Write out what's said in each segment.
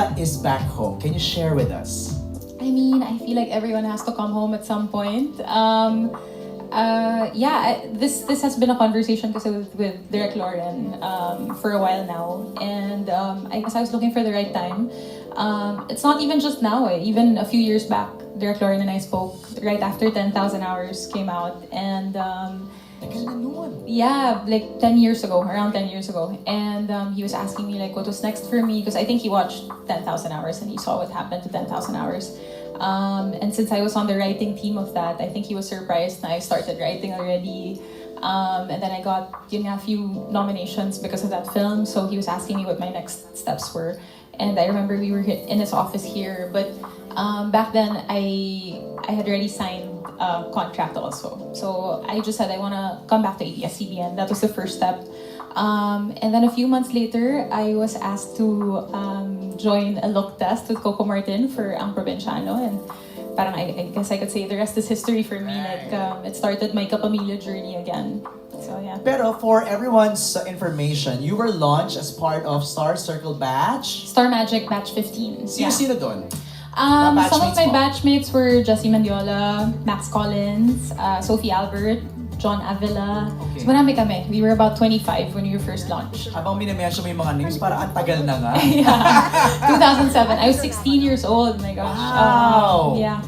Bela is back home. Can you share with us? I mean, I feel like everyone has to come home at some point. This has been a conversation kasi with Direk Lauren for a while now, and I guess I was looking for the right time. It's not even just now. Even a few years back, Direk Lauren and I spoke right after 10,000 Hours came out, and yeah, like 10 years ago, around 10 years ago, and he was asking me like what was next for me, because I think he watched 10,000 Hours and he saw what happened to 10,000 Hours. And since I was on the writing team of that, I think he was surprised that I started writing already. And then I got a few nominations because of that film, so he was asking me what my next steps were. And I remember we were in his office here, but back then I had already signed a contract also. So I just said I want to come back to ABS-CBN. That was the first step. And then a few months later, I was asked to join a look test with Coco Martin for Ang Provinciano, and parang I guess I could say the rest is history for me. Like it started my kapamilya journey again. So yeah. Pero for everyone's information, you were launched as part of Star Circle Batch. Star Magic Batch 15. Sino doon? Some of my batchmates were Jessie Mendiola, Max Collins, Sophie Albert, John Avila. Okay. So marami kami. We were about 25 when we were first launched. Habang minamention mo yung mga names, para ang tagal na nga. Yeah. 2007. I was 16 years old. My gosh. Wow. Yeah.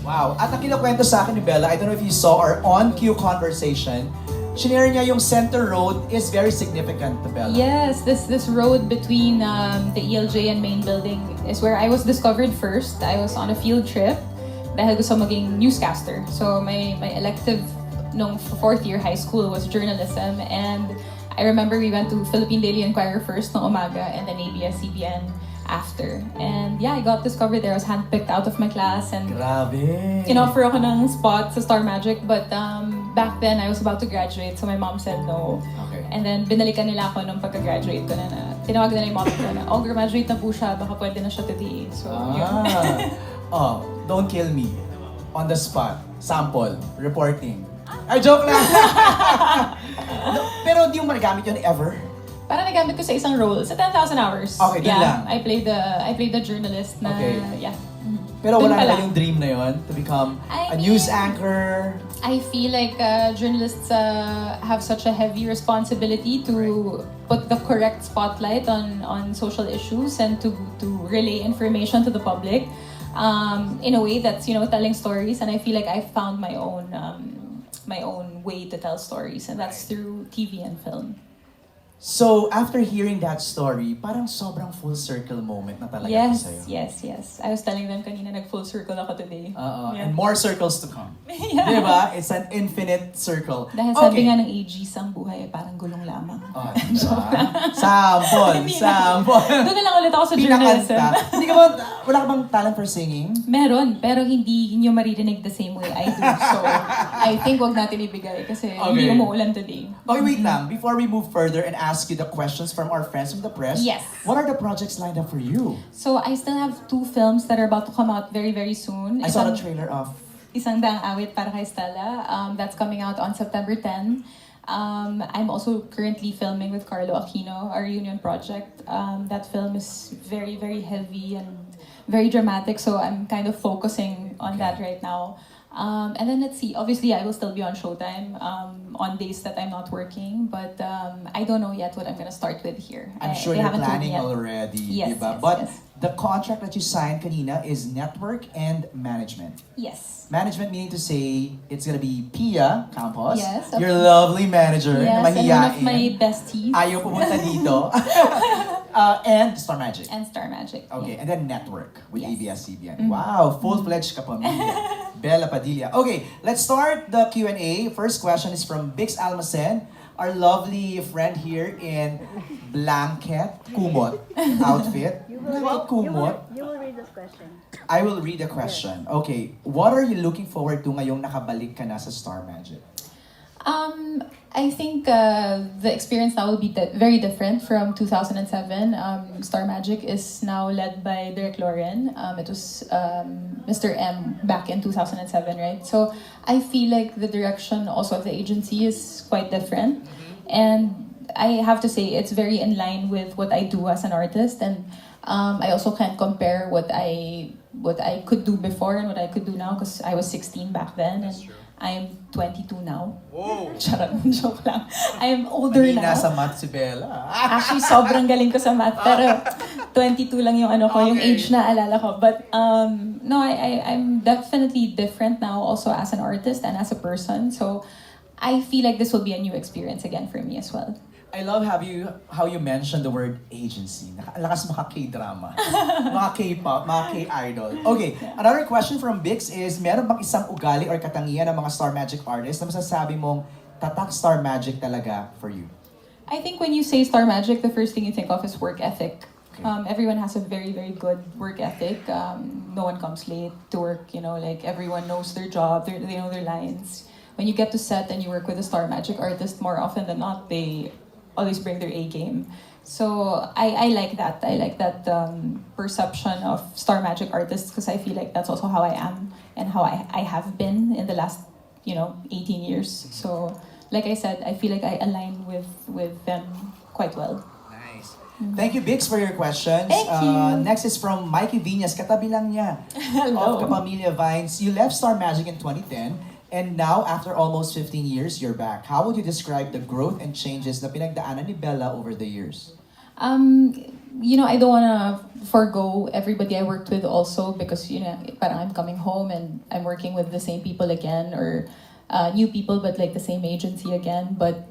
Wow. At ang kinukwento sa akin ni Bela, I don't know if you saw our on-cue conversation, shinare niya yung Center Road is very significant to Bela. Yes, this road between the ELJ and main building is where I was discovered first. I was on a field trip dahil gusto maging newscaster. So my elective nung fourth year high school was journalism, and I remember we went to Philippine Daily Inquirer first nung umaga and then ABS-CBN after. And yeah, I got discovered there. I was handpicked out of my class and Grabe. in-offer ako ng spot sa Star Magic, but back then I was about to graduate, so my mom said no. Okay. And then binalikan nila ako nung pagka-graduate ko na tinawagan nila yung mom ko na, graduate na po siya, baka pwede na siya today. So yun. Don't kill me. On the spot. Sample. Reporting. Ay, joke lang! Pero di mo magagamit yun ever? Parang nagamit ko sa isang role, sa 10,000 Hours. Okay, dun lang. I played the journalist na, Okay. yeah. Pero Dun wala pa na lang. yung dream na yun to become I a news mean, anchor. I feel like journalists have such a heavy responsibility to put the correct spotlight on social issues and to relay information to the public in a way that's telling stories. And I feel like I found my own way to tell stories, and that's through TV and film. So, after hearing that story, parang sobrang full circle moment na talaga Yes, ito sa'yo. yes. I was telling them kanina, nag-full circle ako today. Yeah. And more circles to come. Yeah. Diba? It's an infinite circle. Dahil sabi nga ng AGs, ang buhay ay parang gulong lamang. Diba? Sample! Doon na lang ulit ako sa journalism. Pinakanta. Wala ka bang talent for singing? Meron, pero hindi nyo maririnig the same way I do. So, I think wag natin ibigay kasi hindi umuulan today. Okay, wait lang. Before we move further and ask you the questions from our friends from the press, Yes. What are the projects lined up for you? So, I still have 2 films that are about to come out very, very soon. I saw the trailer of... Isang Daang Awit para kay Stella. That's coming out on September 10. I'm also currently filming with Carlo Aquino, our union project. That film is very, very heavy and very dramatic, so I'm kind of focusing on that right now. And then let's see, obviously I will still be on Showtime on days that I'm not working, but I don't know yet what I'm gonna start with here. I'm sure they you're haven't told me planning yet. already, Yes, diba? yes, But yes. the contract that you signed kanina is network and management. Yes. Management meaning to say it's gonna be Pia Campos, Yes, your lovely manager, Yes, na and one of mahiyain. my besties. Ayaw pumunta dito. And Star Magic. And Star Magic. Okay, yeah. and then network with Yes. ABS-CBN. Wow, full-fledged kapamilya. Bela Padilla. Okay, let's start the Q&A. First question is from Bix Almacen, our lovely friend here in blanket, kumot outfit. You Kumot. will read this question. I will read the question. Okay, what are you looking forward to ngayong nakabalik ka na sa Star Magic? I think the experience now will be very different from 2007. Star Magic is now led by Direk Lauren. It was Mr. M back in 2007, right? So I feel like the direction also of the agency is quite different. And I have to say it's very in line with what I do as an artist. And I also can't compare what I could do before and what I could do now because I was 16 back then and I'm 22 now. Whoa! Charot, joke lang. I am older Mahina now. sa math si Bella. Actually, sobrang galing ko sa math. Pero 22 lang yung ano ko, yung Okay. age na alala ko. But no, I'm definitely different now also as an artist and as a person. So I feel like this will be a new experience again for me as well. I love how you mentioned the word agency. Lakas maka K-drama. Mga K-pop, mga K-idol. Okay, another question from Bix is, meron bang isang ugali or katangian ng mga Star Magic artists na masasabi mong tatak Star Magic talaga for you? I think when you say Star Magic, the first thing you think of is work ethic. Okay. Everyone has a very, very good work ethic. No one comes late to work, like everyone knows their job, they know their lines. When you get to set and you work with a Star Magic artist, more often than not, they always bring their A game. So I like that. I like that perception of Star Magic artists because I feel like that's also how I am and how I have been in the last 18 years. So like I said, I feel like I align with them quite well. Nice. Thank you, Bix, for your questions. Thank you. Next is from Mikey Viñas, katabi lang niya. Hello. Of Kapamilya Vines. You left Star Magic in 2010. And now, after almost 15 years, you're back. How would you describe the growth and changes na pinagdaanan ni Bella over the years? I don't want to forgo everybody I worked with also because, parang I'm coming home and I'm working with the same people again or new people but like the same agency again. But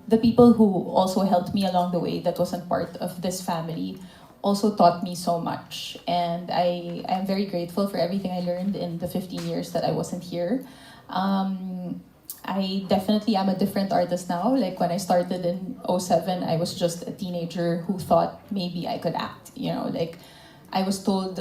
the people who also helped me along the way that wasn't part of this family also taught me so much. And I am very grateful for everything I learned in the 15 years that I wasn't here. I definitely am a different artist now. Like when I started in 2007, I was just a teenager who thought maybe I could act. Like I was told,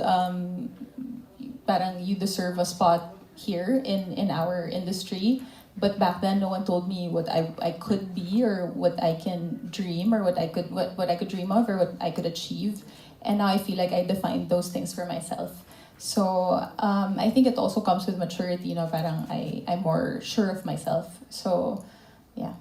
parang you deserve a spot here in our industry. But back then, no one told me what I could be or what I can dream or what I could dream of or what I could achieve. And now I feel like I defined those things for myself. So I think it also comes with maturity, parang I'm more sure of myself. So, yeah.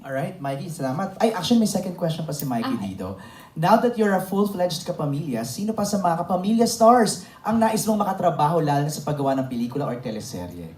Alright, Mikey, salamat. Ay, actually, may second question pa si Mikey Okay. dito. Now that you're a full-fledged kapamilya, sino pa sa mga kapamilya stars ang nais mong makatrabaho lalo na sa paggawa ng pelikula or teleserye?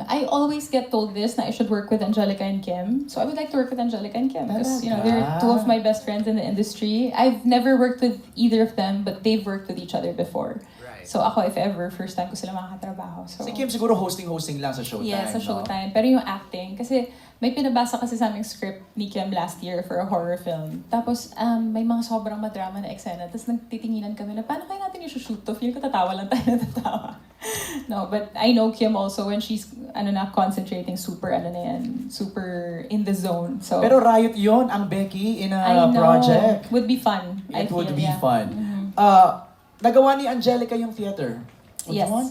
I always get told this na I should work with Angelica and Kim. So I would like to work with Angelica and Kim because they're two of my best friends in the industry. I've never worked with either of them, but they've worked with each other before. Right. So ako, if ever, first time ko sila makakatrabaho. So Si Kim siguro hosting lang sa Showtime. yeah, sa no? Showtime. Pero yung acting, kasi may pinabasa kasi sa aming script ni Kim last year for a horror film. Tapos may mga sobrang madrama na eksena. Tapos nagtitinginan kami na paano kaya natin i-shoot to? Feel ko tatawa lang tayo natatawa. No, but I know Kim also when she's concentrating super super in the zone. So Pero riot yon ang Becky in I a know. project. Would be fun. It I would feel, be yeah. fun. Nagawa ni Angelica yung theater. Which Yes. one?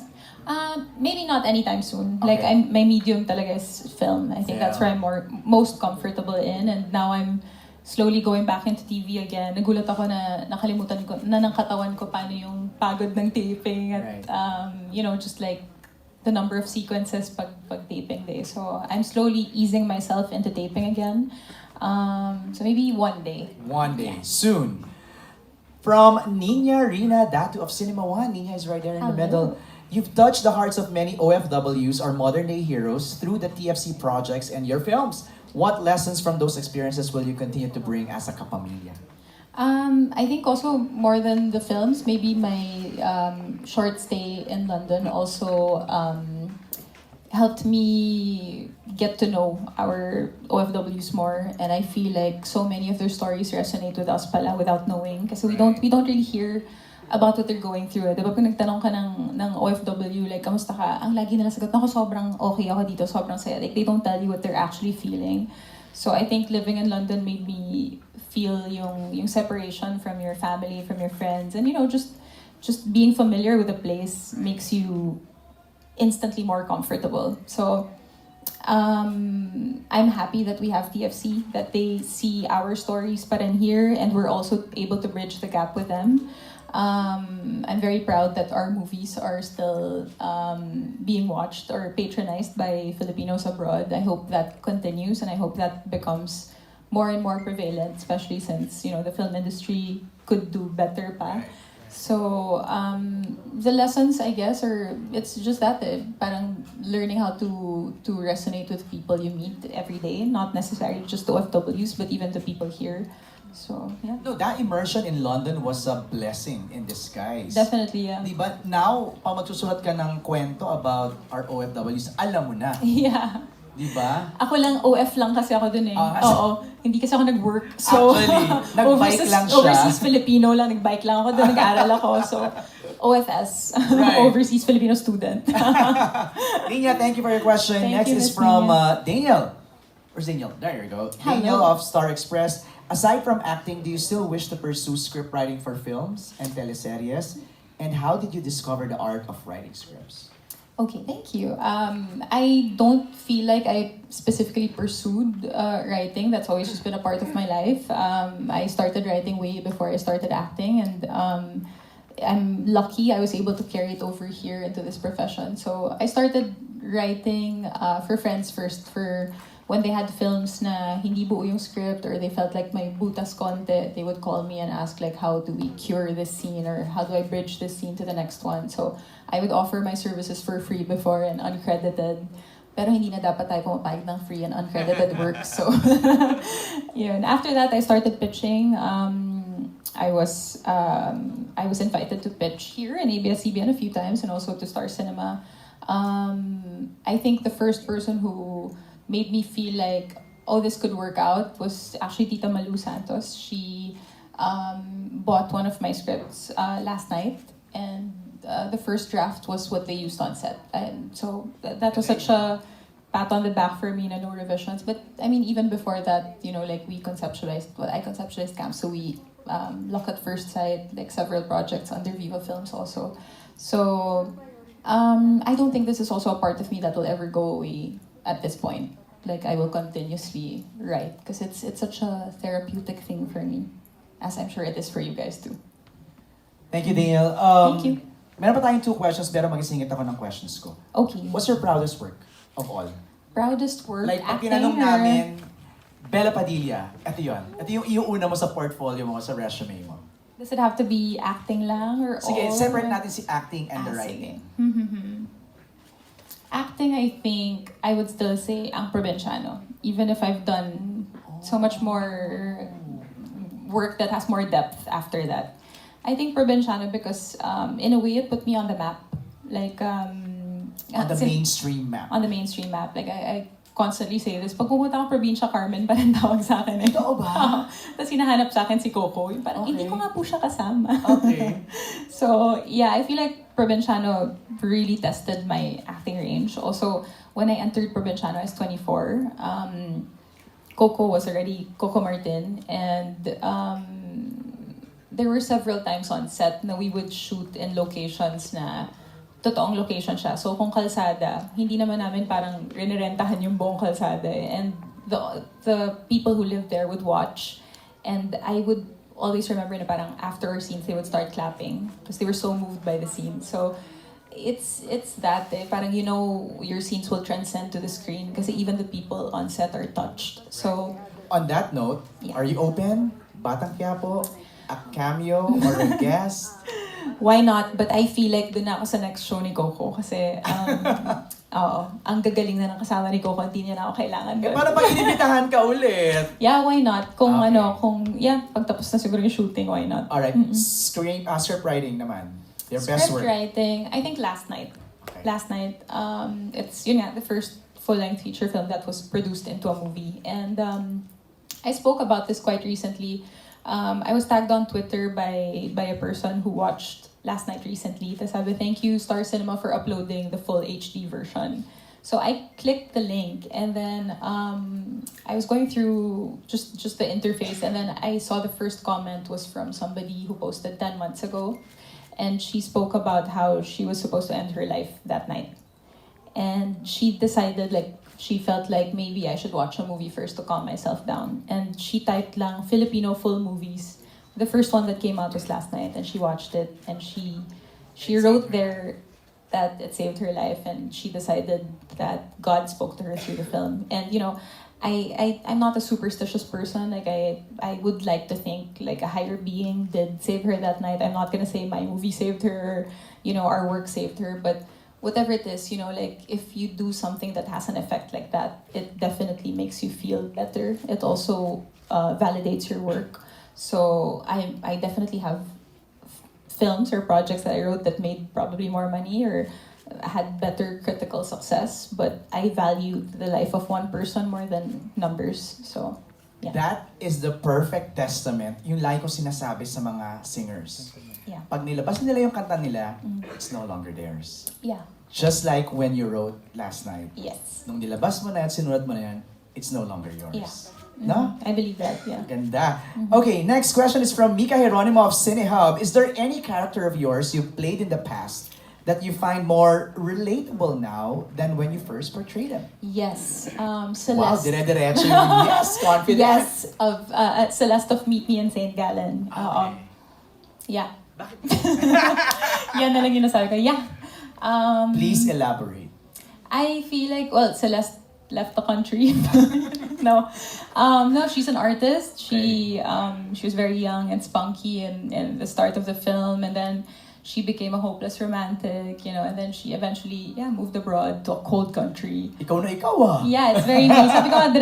Maybe not anytime soon. Okay. Like my medium talaga is film. I think that's where I'm most comfortable in, and now I'm slowly going back into TV again. Nagulat ako na nakalimutan ko na ng katawan ko paano yung pagod ng taping at just like the number of sequences pag taping day. So I'm slowly easing myself into taping again. So maybe one day. One day, soon. From Nina Rina Datu of Cinema One. Nina is right there in the Hello. middle. You've touched the hearts of many OFWs or modern-day heroes through the TFC projects and your films. What lessons from those experiences will you continue to bring as a kapamilya? I think also more than the films, maybe my short stay in London also helped me get to know our OFWs more, and I feel like so many of their stories resonate with us pala without knowing, kasi we don't really hear about what they're going through. Diba pag nagtanong ka ng OFW, like, kamusta ka? Ang lagi nila sagot, ako sobrang okay ako dito, sobrang saya. Like, they don't tell you what they're actually feeling. So I think living in London made me feel yung separation from your family, from your friends, and just being familiar with the place makes you instantly more comfortable. So I'm happy that we have TFC, that they see our stories pa rin here, and we're also able to bridge the gap with them. I'm very proud that our movies are still being watched or patronized by Filipinos abroad. I hope that continues, and I hope that becomes more and more prevalent, especially since the film industry could do better pa. Right. So, the lessons, I guess, it's just that, parang learning how to resonate with people you meet every day, not necessarily just the OFWs, but even the people here. So, yeah. No, that immersion in London was a blessing in disguise. Definitely, yeah. Diba? Now, pag magsusulat ka ng kwento about our OFWs, alam mo na. Yeah. Diba? Ako lang, OF lang kasi ako dun eh. Ah, Oo. Hindi kasi ako nag-work. So, Actually, nag-bike lang siya. Overseas Filipino lang, nag-bike lang ako dun, nag-aral ako. So, OFS, Right. Overseas Filipino Student. Daniel, thank you for your question. Thank Next you, is Miss from Nina. Daniel. Where's Daniel? There you go. Hello. Daniel of Star Express. Aside from acting, do you still wish to pursue script writing for films and teleseries? And how did you discover the art of writing scripts? Okay, thank you. I don't feel like I specifically pursued writing. That's always just been a part of my life. I started writing way before I started acting, and I'm lucky I was able to carry it over here into this profession. So I started writing for friends first, for when they had films na hindi buo yung script or they felt like may butas konti, they would call me and ask like, how do we cure this scene or how do I bridge this scene to the next one? So I would offer my services for free before and uncredited. Pero hindi na dapat tayo pumapayag ng free and uncredited work. So yun. After that, I started pitching. I was invited to pitch here in ABS-CBN a few times and also to Star Cinema. I think the first person who made me feel like, oh, this could work out was actually Tita Malu Santos. She bought one of my scripts last night, and the first draft was what they used on set. And so that was such a pat on the back for me, no revisions. But I mean, even before that, like I conceptualized camp, so we Look at First Sight, like several projects under Viva Films also. So I don't think this is also a part of me that will ever go away at this point. Like I will continuously write because it's such a therapeutic thing for me, as I'm sure it is for you guys too. Thank you, Daniel. Thank you. Meron pa tayong 2 questions, pero mag-isingit ako ng questions ko. Okay. What's your proudest work of all? Proudest work, Like, pag acting, tinanong or- namin, Bela Padilla, ito yun. Ito yung iuuna mo sa portfolio mo, sa resume mo. Does it have to be acting lang or Sige, all? separate natin si acting and the Ah, writing. sige. Acting, I think, I would still say ang Provinciano. Even if I've done so much more work that has more depth after that. I think Provinciano because in a way it put me on the map. Like, On the sin- mainstream map. on the mainstream map. Like, I constantly say this. Pag pumunta akong probinsya, Carmen pa rin tawag sa akin eh. Totoo ba? Tapos hinahanap sa akin si Coco. Yung parang, hindi Okay. ko nga po siya kasama. Okay. So, yeah, I feel like Provinciano really tested my acting range. Also, when I entered Provinciano, I was 24. Coco was already Coco Martin. And there were several times on set na we would shoot in locations na totoong location siya. So kung kalsada, hindi naman namin parang rinirentahan yung buong kalsada. And the people who lived there would watch. And I would always remember na parang after our scenes, they would start clapping because they were so moved by the scene. So it's that parang your scenes will transcend to the screen kasi even the people on set are touched. So On that note, Yeah. are you open? Batang Quiapo? A cameo or a guest? why not? But I feel like doon na ako sa next show ni Coco kasi oo, ang gagaling na ng kasama ni Coco, hindi niya na ako kailangan doon. Para pag inibitahan ka ulit. Yeah, why not? Kung Okay. pagtapos na siguro yung shooting, why not? Alright, script writing naman. Your best Script work. writing, I think last night. Okay. Last night, it's the first full-length feature film that was produced into a movie. And I spoke about this quite recently. I was tagged on Twitter by a person who watched last night recently. They said, thank you, Star Cinema, for uploading the full HD version. So I clicked the link and then I was going through just the interface and then I saw the first comment was from somebody who posted 10 months ago. And she spoke about how she was supposed to end her life that night. And she decided she felt like maybe I should watch a movie first to calm myself down. And she typed lang Filipino full movies. The first one that came out was last night and she watched it and she wrote there that it saved her life and she decided that God spoke to her through the film. And I'm not a superstitious person. Like I would like to think like a higher being did save her that night. I'm not gonna say my movie saved her, our work saved her, but whatever it is, like if you do something that has an effect like that, it definitely makes you feel better. It also validates your work. So I definitely have films or projects that I wrote that made probably more money or had better critical success, but I valued the life of one person more than numbers. So, yeah. That is the perfect testament. Yung like ko sinasabi sa mga singers. Yeah. Pag nilabas nila yung kanta nila, it's no longer theirs. Yeah. Just like when you wrote last night. Yes. Nung nilabas mo na yan, sinulat mo na yan, it's no longer yours. Yeah. No? I believe that, yeah. Ganda. Okay, next question is from Mika Geronimo of CineHub. Is there any character of yours you've played in the past that you find more relatable now than when you first portrayed them? Yes. Celeste. Wow, dire-diretso yung yes, confident. Yes, of Celeste of Meet Me in St. Gallen. Yeah. Yan na lang yung nasabi ko. Yeah. Please elaborate. I feel like, Celeste left the country. No. No, she's an artist. She was very young and spunky in the start of the film, and then she became a hopeless romantic, and then she eventually, moved abroad to a cold country. Ikaw na ikaw ah. Yeah, it's very nice. Sabi ko nga,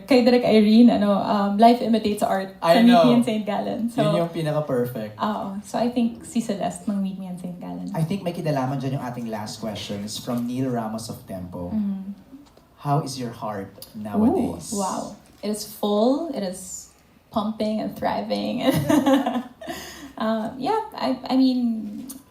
kay Direk Irene, life imitates art sa Meet Me in St. Gallen. So, yun yung pinaka-perfect. So I think si Celeste ng Meet Me in St. Gallen. I think may kinalaman dyan yung ating last question. It's from Neil Ramos of Tempo. How is your heart nowadays? Ooh, wow. It is full. It is pumping and thriving.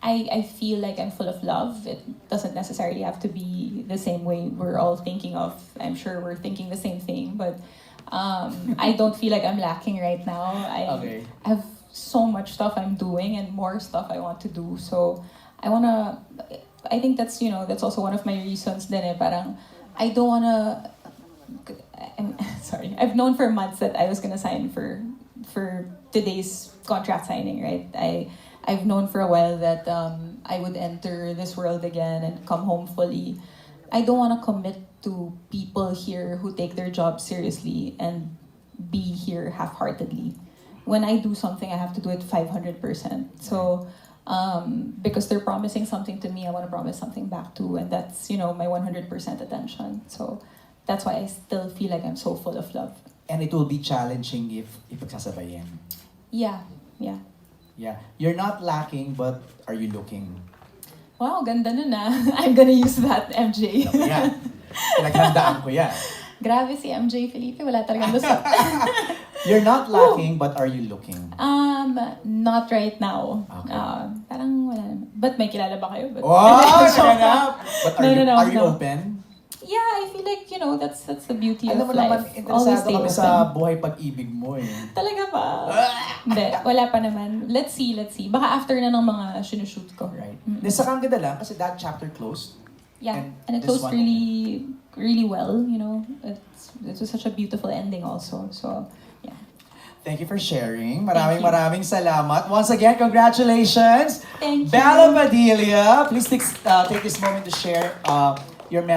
I feel like I'm full of love. It doesn't necessarily have to be the same way we're all thinking of. I'm sure we're thinking the same thing, but I don't feel like I'm lacking right now. I have so much stuff I'm doing and more stuff I want to do. So I think that's also one of my reasons din parang I don't wanna. I'm sorry. I've known for months that I was gonna sign for today's contract signing, right? I've known for a while that I would enter this world again and come home fully. I don't want to commit to people here who take their job seriously and be here half-heartedly. When I do something, I have to do it 500%. So, because they're promising something to me, I want to promise something back too, and that's my 100% attention. So that's why I still feel like I'm so full of love. And it will be challenging if ipagsasabayin. Yeah. Yeah. You're not lacking, but are you looking? Wow, ganda nun ah. I'm gonna use that, MJ. Yeah. Pinaghandaan ko yan. Grabe si MJ Felipe, wala talagang gusto. You're not lacking, but are you looking? Not right now. Okay. Parang wala naman. But may kilala ba kayo? Wow, ganap! But are you open? Yeah, I feel like, that's the beauty Alam of mo life. naman, interesado kami sa buhay pag-ibig mo eh. Talaga ba? Hindi, wala pa naman. Let's see. Baka after na ng mga sinushoot ko. Right. Sa kang ganda lang, kasi that chapter closed. Yeah, and it closed really, really well, It was such a beautiful ending also. So, yeah. Thank you for sharing. Maraming salamat. Once again, congratulations. Thank you. Bela Padilla, please take this moment to share your message.